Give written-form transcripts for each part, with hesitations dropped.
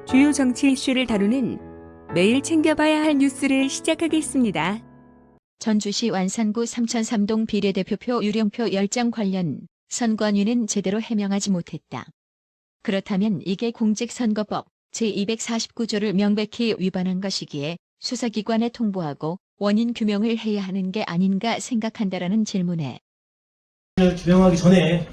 주요 정치 이슈를 다루는 매일 챙겨봐야 할 뉴스를 시작하겠습니다. 전주시 완산구 3003동 비례대표표 유령표 10장 관련 선관위는 제대로 해명하지 못했다. 그렇다면 이게 공직선거법 제249조를 명백히 위반한 것이기에 수사기관에 통보하고 원인 규명을 해야 하는 게 아닌가 생각한다라는 질문에 규명하기 전에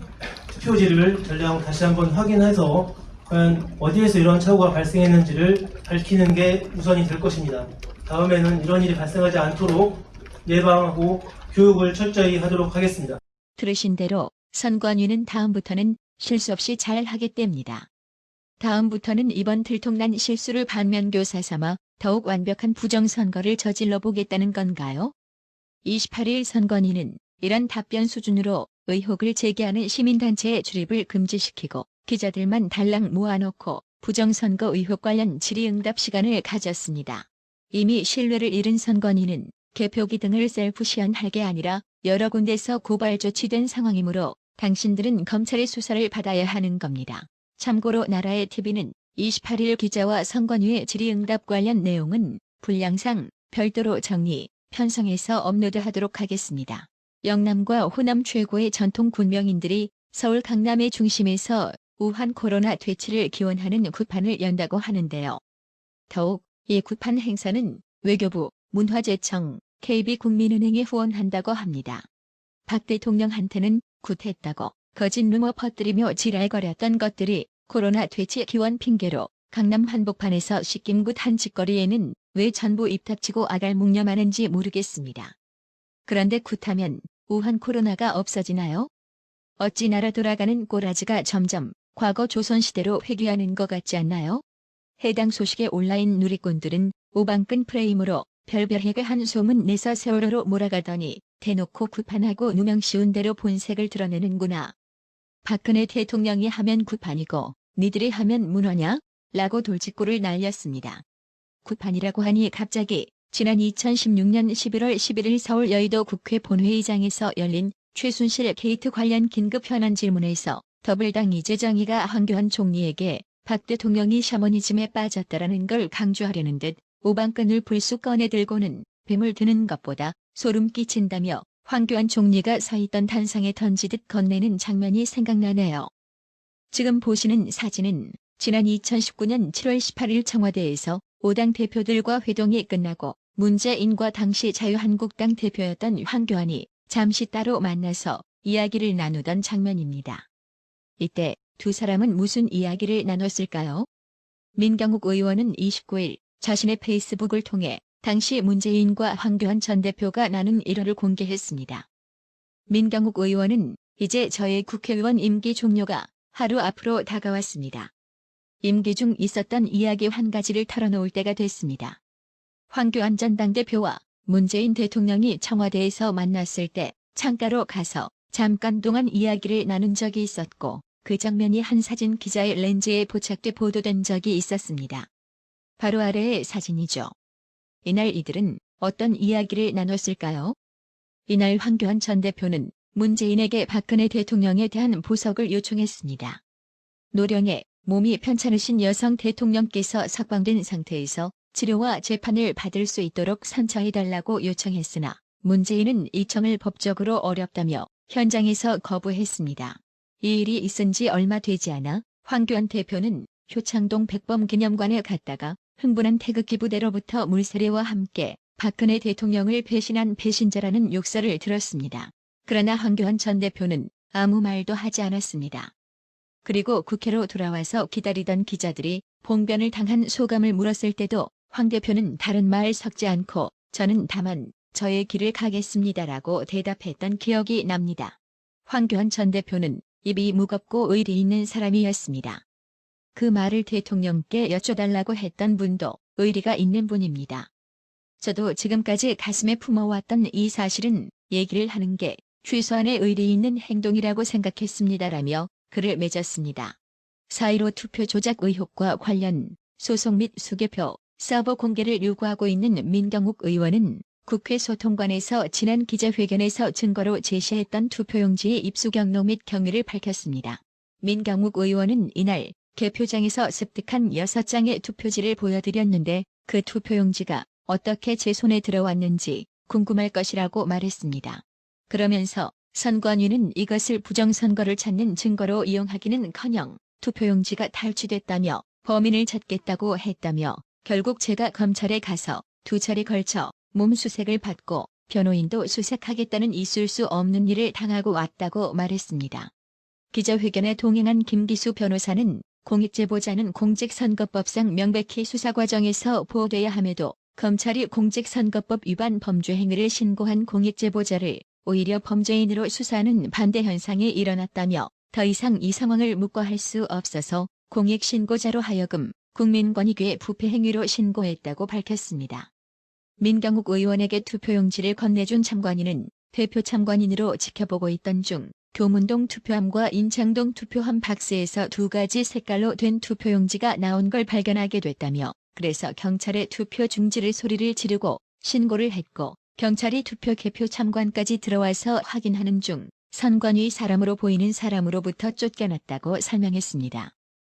투표지를 전량 다시 한번 확인해서 과연 어디에서 이런 착오가 발생했는지를 밝히는 게 우선이 될 것입니다. 다음에는 이런 일이 발생하지 않도록 예방하고 교육을 철저히 하도록 하겠습니다. 들으신 대로 선관위는 다음부터는 실수 없이 잘 하겠답니다. 다음부터는 이번 들통난 실수를 반면교사 삼아 더욱 완벽한 부정선거를 저질러 보겠다는 건가요? 28일 선관위는 이런 답변 수준으로 의혹을 제기하는 시민단체의 출입을 금지시키고 기자들만 달랑 모아놓고 부정선거 의혹 관련 질의응답 시간을 가졌습니다. 이미 신뢰를 잃은 선관위는 개표기 등을 셀프 시연할 게 아니라 여러 군데서 고발 조치된 상황이므로 당신들은 검찰의 수사를 받아야 하는 겁니다. 참고로 나라의 TV는 28일 기자와 선관위의 질의응답 관련 내용은 분량상 별도로 정리, 편성해서 업로드하도록 하겠습니다. 영남과 호남 최고의 전통 군명인들이 서울 강남의 중심에서 우한 코로나 퇴치를 기원하는 굿판을 연다고 하는데요. 더욱 이 굿판 행사는 외교부, 문화재청, KB국민은행이 후원한다고 합니다. 박 대통령한테는 굿했다고 거짓 루머 퍼뜨리며 지랄거렸던 것들이 코로나 퇴치 기원 핑계로 강남 한복판에서 시김굿한 짓거리에는 왜 전부 입닥치고 아갈묵념하는지 모르겠습니다. 그런데 굿하면 우한 코로나가 없어지나요? 어찌 나라 돌아가는 꼬라지가 점점 과거 조선시대로 회귀하는 것 같지 않나요? 해당 소식의 온라인 누리꾼들은 오방끈 프레임으로 별별하게 한 소문 내서 세월호로 몰아가더니 대놓고 굿판하고 누명 씌운 대로 본색을 드러내는구나. 박근혜 대통령이 하면 굿판이고 니들이 하면 문어냐? 라고 돌직구를 날렸습니다. 굿판이라고 하니 갑자기 지난 2016년 11월 11일 서울 여의도 국회 본회의장에서 열린 최순실 게이트 관련 긴급 현안 질문에서 더불당 이재정의가 황교안 총리에게 박 대통령이 샤머니즘에 빠졌다라는 걸 강조하려는 듯 오방끈을 불쑥 꺼내들고는 뱀을 드는 것보다 소름 끼친다며 황교안 총리가 서 있던 단상에 던지듯 건네는 장면이 생각나네요. 지금 보시는 사진은 지난 2019년 7월 18일 청와대에서 5당 대표들과 회동이 끝나고 문재인과 당시 자유한국당 대표였던 황교안이 잠시 따로 만나서 이야기를 나누던 장면입니다. 이때 두 사람은 무슨 이야기를 나눴을까요? 민경욱 의원은 29일 자신의 페이스북을 통해 당시 문재인과 황교안 전 대표가 나눈 일화를 공개했습니다. 민경욱 의원은 이제 저의 국회의원 임기 종료가 하루 앞으로 다가왔습니다. 임기 중 있었던 이야기 한 가지를 털어놓을 때가 됐습니다. 황교안 전 당대표와 문재인 대통령이 청와대에서 만났을 때 창가로 가서 잠깐 동안 이야기를 나눈 적이 있었고 그 장면이 한 사진 기자의 렌즈에 포착돼 보도된 적이 있었습니다. 바로 아래의 사진이죠. 이날 이들은 어떤 이야기를 나눴을까요? 이날 황교안 전 대표는 문재인에게 박근혜 대통령에 대한 보석을 요청했습니다. 노령에 몸이 편찮으신 여성 대통령께서 석방된 상태에서 치료와 재판을 받을 수 있도록 선처해달라고 요청했으나 문재인은 이청을 법적으로 어렵다며 현장에서 거부했습니다. 이 일이 있은 지 얼마 되지 않아 황교안 대표는 효창동 백범기념관에 갔다가 흥분한 태극기 부대로부터 물세례와 함께 박근혜 대통령을 배신한 배신자라는 욕설을 들었습니다. 그러나 황교안 전 대표는 아무 말도 하지 않았습니다. 그리고 국회로 돌아와서 기다리던 기자들이 봉변을 당한 소감을 물었을 때도 황 대표는 다른 말 섞지 않고 저는 다만 저의 길을 가겠습니다라고 대답했던 기억이 납니다. 황교안 전 대표는 입이 무겁고 의리 있는 사람이었습니다. 그 말을 대통령께 여쭤달라고 했던 분도 의리가 있는 분입니다. 저도 지금까지 가슴에 품어왔던 이 사실은 얘기를 하는 게 최소한의 의리 있는 행동이라고 생각했습니다라며 글을 맺었습니다. 4.15 투표 조작 의혹과 관련 소속 및 수개표, 서버 공개를 요구하고 있는 민경욱 의원은 국회 소통관에서 지난 기자회견에서 증거로 제시했던 투표용지의 입수 경로 및 경위를 밝혔습니다. 민경욱 의원은 이날 개표장에서 습득한 6장의 투표지를 보여드렸는데 그 투표용지가 어떻게 제 손에 들어왔는지 궁금할 것이라고 말했습니다. 그러면서 선관위는 이것을 부정선거를 찾는 증거로 이용하기는커녕 투표용지가 탈취됐다며 범인을 찾겠다고 했다며 결국 제가 검찰에 가서 2차례 걸쳐 몸수색을 받고 변호인도 수색하겠다는 있을 수 없는 일을 당하고 왔다고 말했습니다. 기자회견에 동행한 김기수 변호사는 공익제보자는 공직선거법상 명백히 수사 과정에서 보호돼야 함에도 검찰이 공직선거법 위반 범죄 행위를 신고한 공익제보자를 오히려 범죄인으로 수사하는 반대 현상이 일어났다며 더 이상 이 상황을 묵과할 수 없어서 공익신고자로 하여금 국민권익위에 부패 행위로 신고했다고 밝혔습니다. 민경욱 의원에게 투표용지를 건네준 참관인은 대표 참관인으로 지켜보고 있던 중 교문동 투표함과 인창동 투표함 박스에서 2가지 색깔로 된 투표용지가 나온 걸 발견하게 됐다며 그래서 경찰에 투표 중지를 소리를 지르고 신고를 했고 경찰이 투표 개표 참관까지 들어와서 확인하는 중 선관위 사람으로 보이는 사람으로부터 쫓겨났다고 설명했습니다.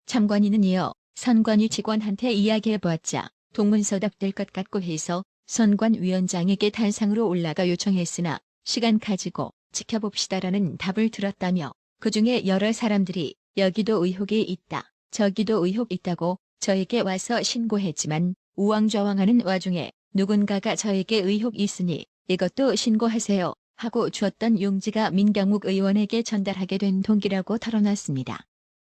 참관인은 이어 선관위 직원한테 이야기해보았자 동문서답될 것 같고 해서 선관위원장에게 단상으로 올라가 요청했으나 시간 가지고 지켜봅시다라는 답을 들었다며 그중에 여러 사람들이 여기도 의혹이 있다, 저기도 의혹 있다고 저에게 와서 신고했지만 우왕좌왕하는 와중에 누군가가 저에게 의혹 있으니 이것도 신고하세요 하고 주었던 용지가 민경욱 의원에게 전달하게 된 동기라고 털어놨습니다.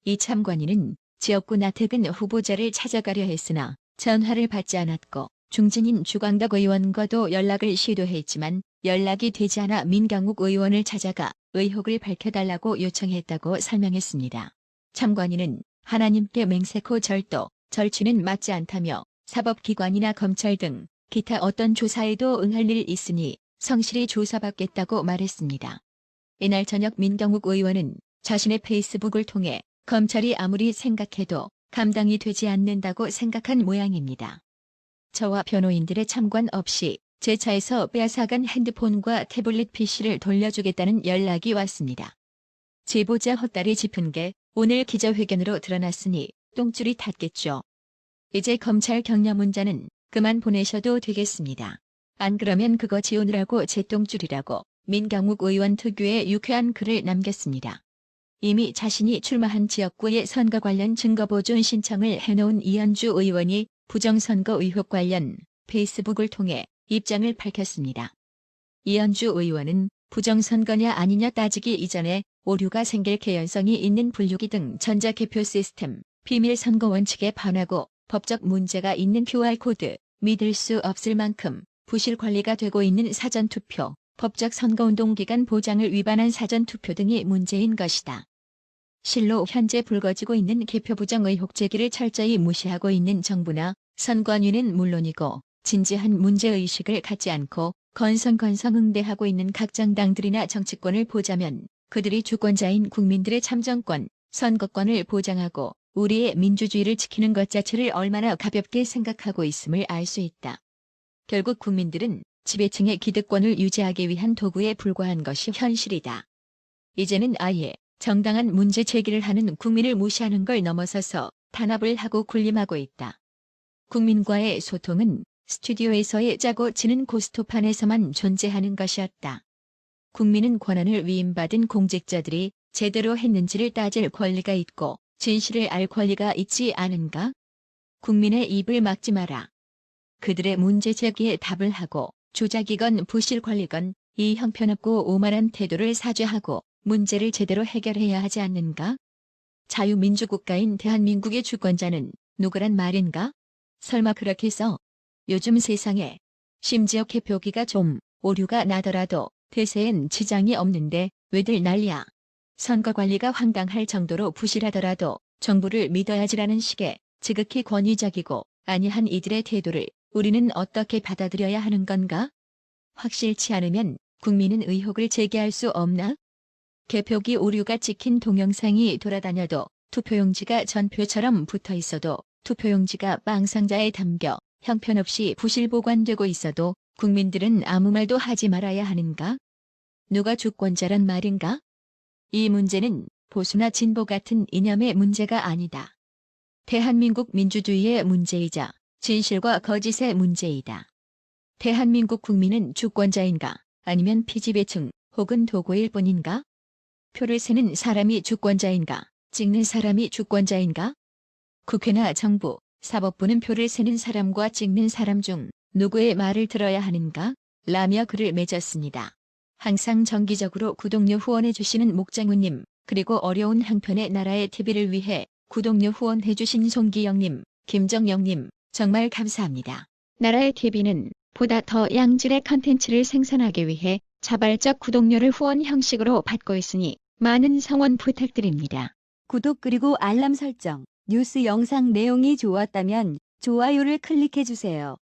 이 참관인은 지역구 나태근 후보자를 찾아가려 했으나 전화를 받지 않았고 중진인 주광덕 의원과도 연락을 시도했지만 연락이 되지 않아 민경욱 의원을 찾아가 의혹을 밝혀달라고 요청했다고 설명했습니다. 참관인은 하나님께 맹세코 절도, 절취는 맞지 않다며 사법기관이나 검찰 등 기타 어떤 조사에도 응할 일 있으니 성실히 조사받겠다고 말했습니다. 이날 저녁 민경욱 의원은 자신의 페이스북을 통해 검찰이 아무리 생각해도 감당이 되지 않는다고 생각한 모양입니다. 저와 변호인들의 참관 없이 제 차에서 빼앗아간 핸드폰과 태블릿 PC를 돌려주겠다는 연락이 왔습니다. 제보자 헛다리 짚은 게 오늘 기자회견으로 드러났으니 똥줄이 탔겠죠. 이제 검찰 격려 문자는 그만 보내셔도 되겠습니다. 안 그러면 그거 지우느라고 제 똥줄이라고 민경욱 의원 특유의 유쾌한 글을 남겼습니다. 이미 자신이 출마한 지역구의 선거 관련 증거보존 신청을 해놓은 이현주 의원이 부정선거 의혹 관련 페이스북을 통해 입장을 밝혔습니다. 이현주 의원은 부정선거냐 아니냐 따지기 이전에 오류가 생길 개연성이 있는 분류기 등 전자개표 시스템, 비밀선거 원칙에 반하고 법적 문제가 있는 QR코드, 믿을 수 없을 만큼 부실 관리가 되고 있는 사전투표, 법적 선거운동 기간 보장을 위반한 사전투표 등이 문제인 것이다. 실로 현재 불거지고 있는 개표 부정 의혹 제기를 철저히 무시하고 있는 정부나 선관위는 물론이고 진지한 문제의식을 갖지 않고 건성건성 응대하고 있는 각 정당들이나 정치권을 보자면 그들이 주권자인 국민들의 참정권, 선거권을 보장하고 우리의 민주주의를 지키는 것 자체를 얼마나 가볍게 생각하고 있음을 알 수 있다. 결국 국민들은 지배층의 기득권을 유지하기 위한 도구에 불과한 것이 현실이다. 이제는 아예 정당한 문제 제기를 하는 국민을 무시하는 걸 넘어서서 탄압을 하고 군림하고 있다. 국민과의 소통은 스튜디오에서의 짜고 치는 고스톱판에서만 존재하는 것이었다. 국민은 권한을 위임받은 공직자들이 제대로 했는지를 따질 권리가 있고 진실을 알 권리가 있지 않은가? 국민의 입을 막지 마라. 그들의 문제 제기에 답을 하고 조작이건 부실 권리건 이 형편없고 오만한 태도를 사죄하고 문제를 제대로 해결해야 하지 않는가? 자유민주국가인 대한민국의 주권자는 누구란 말인가? 설마 그렇게 써? 요즘 세상에 심지어 개표기가 좀 오류가 나더라도 대세엔 지장이 없는데 왜들 난리야. 선거관리가 황당할 정도로 부실하더라도 정부를 믿어야지라는 식의 지극히 권위적이고 아니한 이들의 태도를 우리는 어떻게 받아들여야 하는 건가? 확실치 않으면 국민은 의혹을 제기할 수 없나? 개표기 오류가 찍힌 동영상이 돌아다녀도 투표용지가 전표처럼 붙어 있어도 투표용지가 빵상자에 담겨 형편없이 부실 보관되고 있어도 국민들은 아무 말도 하지 말아야 하는가? 누가 주권자란 말인가? 이 문제는 보수나 진보 같은 이념의 문제가 아니다. 대한민국 민주주의의 문제이자 진실과 거짓의 문제이다. 대한민국 국민은 주권자인가 아니면 피지배층 혹은 도구일 뿐인가? 표를 세는 사람이 주권자인가 찍는 사람이 주권자인가? 국회나 정부, 사법부는 표를 세는 사람과 찍는 사람 중 누구의 말을 들어야 하는가? 라며 글을 맺었습니다. 항상 정기적으로 구독료 후원해 주시는 목장훈님, 그리고 어려운 한편의 나라의 TV를 위해 구독료 후원해 주신 송기영님, 김정영님, 정말 감사합니다. 나라의 TV는 보다 더 양질의 컨텐츠를 생산하기 위해 자발적 구독료를 후원 형식으로 받고 있으니 많은 성원 부탁드립니다. 구독 그리고 알람 설정, 뉴스 영상 내용이 좋았다면 좋아요를 클릭해 주세요.